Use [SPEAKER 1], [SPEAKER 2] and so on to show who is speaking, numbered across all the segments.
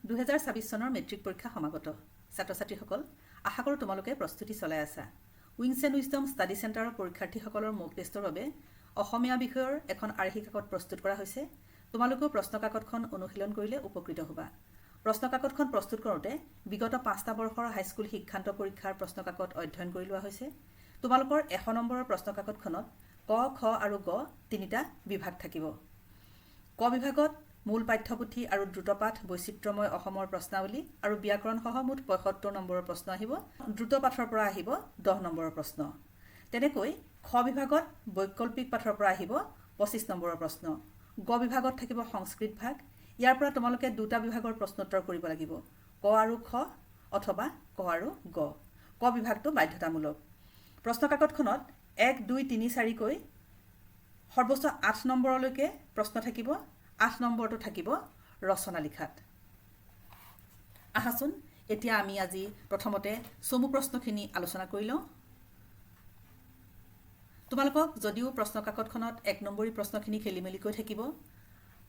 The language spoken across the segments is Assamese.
[SPEAKER 1] 2026 চনৰ মেট্ৰিক পৰীক্ষা সমাগত ছাত্ৰ ছাত্ৰীসকল আশা কৰোঁ তোমালোকে প্ৰস্তুতি চলাই আছা উইংছ এণ্ড উইজডম ষ্টাডি চেণ্টাৰৰ পৰীক্ষাৰ্থীসকলৰ মক টেষ্টৰ বাবে অসমীয়া বিষয়ৰ এখন আৰ্হি কাকত প্ৰস্তুত কৰা হৈছে তোমালোকেও প্ৰশ্ন কাকতখন অনুশীলন কৰিলে উপকৃত হ'বা প্ৰশ্ন কাকতখন প্ৰস্তুত কৰোঁতে বিগত 5টা বৰ্ষৰ হাইস্কুল শিক্ষান্ত পৰীক্ষাৰ প্ৰশ্ন কাকত অধ্যয়ন কৰি লোৱা হৈছে তোমালোকৰ 100 নম্বৰৰ প্ৰশ্ন কাকতখনত ক খ আৰু গ তিনিটা বিভাগ থাকিব ক বিভাগত মূল পাঠ্যপুথি আৰু দ্ৰুতপাঠ বৈচিত্ৰ্যময় অসমৰ প্ৰশ্নাৱলী আৰু ব্যাকৰণ সহ মুঠ 75 নম্বৰৰ প্ৰশ্ন আহিব দ্ৰুত পাঠৰ পৰা আহিব 10 নম্বৰৰ প্ৰশ্ন তেনেকৈ খ বিভাগত বৈকল্পিক পাঠৰ পৰা আহিব 25 নম্বৰৰ প্ৰশ্ন গ বিভাগত থাকিব সংস্কৃত ভাগ ইয়াৰ পৰা তোমালোকে দুটা বিভাগৰ প্ৰশ্নোত্তৰ কৰিব লাগিব ক আৰু খ অথবা ক আৰু গ ক বিভাগটো বাধ্যতামূলক প্ৰশ্ন কাকতখনত 1 2 3 4 কৈ সৰ্বোচ্চ 8 নম্বৰলৈকে প্ৰশ্ন থাকিব 8 নম্বৰটো থাকিব ৰচনা লিখাত আহাচোন এতিয়া আমি আজি প্ৰথমতে চমু প্ৰশ্নখিনি আলোচনা কৰি লওঁ তোমালোকক যদিও প্ৰশ্ন কাকতখনত 1 নম্বৰী প্ৰশ্নখিনি খেলিমেলি কৈ থাকিব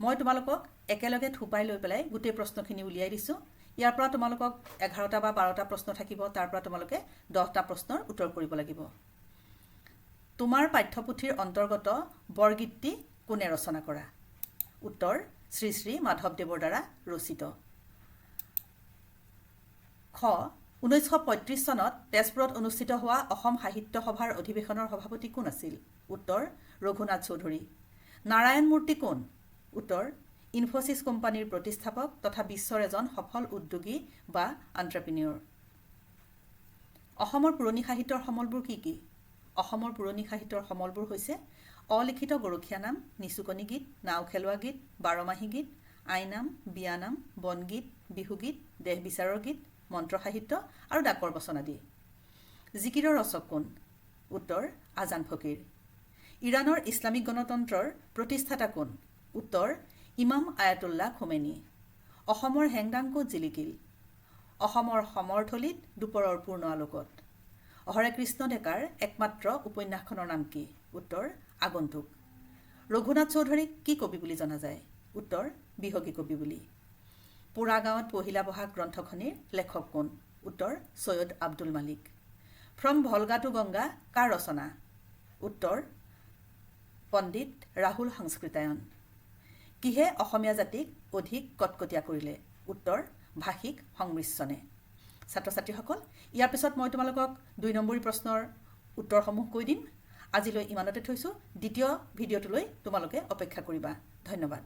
[SPEAKER 1] মই তোমালোকক একেলগে থুপাই লৈ পেলাই গোটেই প্ৰশ্নখিনি উলিয়াই দিছো ইয়াৰ পৰা তোমালোকক 11টা বা 12টা প্ৰশ্ন থাকিব তাৰ পৰা তোমালোকে 10টা প্ৰশ্নৰ উত্তৰ কৰিব লাগিব তোমাৰ পাঠ্যপুথিৰ অন্তৰ্গত বৰগীতটি কোনে ৰচনা কৰা উত্তৰ শ্ৰী শ্ৰী মাধৱদেৱৰ দ্বাৰা ৰচিত খ 1935 চনত তেজপুৰত অনুষ্ঠিত হোৱা অসম সাহিত্য সভাৰ অধিৱেশনৰ সভাপতি কোন আছিল উত্তৰ ৰঘুনাথ চৌধুৰী নাৰায়ণ মূৰ্তি কোন উত্তৰ ইনফোসিস কোম্পানীৰ প্ৰতিষ্ঠাপক তথা বিশ্বৰ এজন সফল উদ্যোগী বা এণ্টাৰপ্ৰেনিয়ৰ অসমৰ পুৰণি সাহিত্যৰ সমলবোৰ কি কি অসমৰ পুৰণি সাহিত্যৰ সমলবোৰ হৈছে অলিখিত গৰখীয়া নাম নিচুকনি গীত নাও খেলোৱা গীত বাৰমাহী গীত আইনাম বিয়ানাম বনগীত বিহুগীত দেহ বিচাৰৰ গীত মন্ত্ৰ সাহিত্য আৰু ডাকৰ বচন আদি জিকিৰৰ ৰচক কোন উত্তৰ আজান ফকীৰ ইৰাণৰ ইছলামিক গণতন্ত্ৰৰ প্ৰতিষ্ঠাতা কোন উত্তৰ ইমাম আয়াতুল্লাহ খোমেনী অসমৰ হেংদাং ক'ত জিলিকিল অসমৰ সমৰথলীত দুপৰৰ পূৰ্ণ আলোকত হৰে কৃষ্ণ ডেকাৰ একমাত্ৰ উপন্যাসখনৰ নাম কি উত্তৰ আগন্তুক ৰঘুনাথ চৌধুৰীক কি কবি বুলি জনা যায় উত্তৰ বিহগী কবি বুলি পুৰা গাঁৱত পহিলা বহাগ গ্ৰন্থখনিৰ লেখক কোন উত্তৰ সৈয়দ আব্দুল মালিক ফ্ৰম ভলগা টু গংগা কাৰ ৰচনা উত্তৰ পণ্ডিত ৰাহুল সংস্কৃতায়ন কিহে অসমীয়া জাতিক অধিক কটকটীয়া কৰিলে উত্তৰ ভাষিক সংমিশ্ৰণে ছাত্ৰ ছাত্ৰীসকল ইয়াৰ পিছত মই তোমালোকক 2 নম্বৰী প্ৰশ্নৰ উত্তৰসমূহ কৈ দিম আজিলৈ ইমানতে থৈছো দ্বিতীয় ভিডিঅ'টোলৈ তোমালোকে অপেক্ষা কৰিবা ধন্যবাদ